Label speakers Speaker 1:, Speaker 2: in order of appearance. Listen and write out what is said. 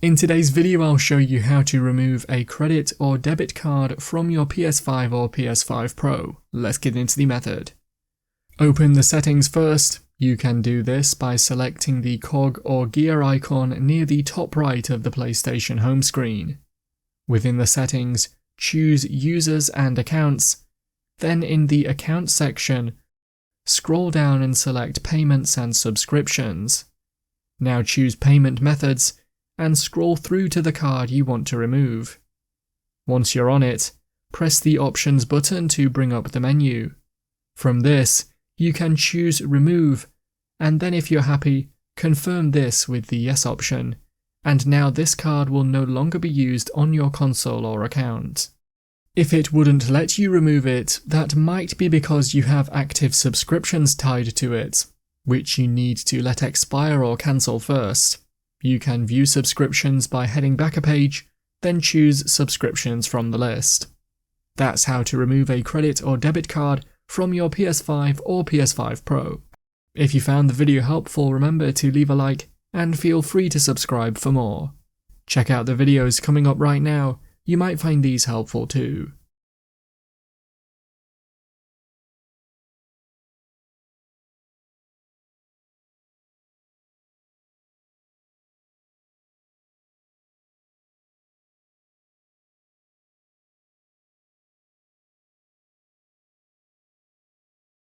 Speaker 1: In today's video, I'll show you how to remove a credit or debit card from your PS5 or PS5 Pro. Let's get into the method. Open the settings first. You can do this by selecting the cog or gear icon near the top right of the PlayStation home screen. Within the settings, choose Users and Accounts. Then in the Accounts section, scroll down and select Payments and Subscriptions. Now choose Payment Methods and scroll through to the card you want to remove. Once you're on it, press the Options button to bring up the menu. From this, you can choose Remove, and then if you're happy, confirm this with the Yes option, and now this card will no longer be used on your console or account. If it wouldn't let you remove it, that might be because you have active subscriptions tied to it, which you need to let expire or cancel first. You can view subscriptions by heading back a page, then choose Subscriptions from the list. That's how to remove a credit or debit card from your PS5 or PS5 Pro. If you found the video helpful, remember to leave a like and feel free to subscribe for more. Check out the videos coming up right now, you might find these helpful too.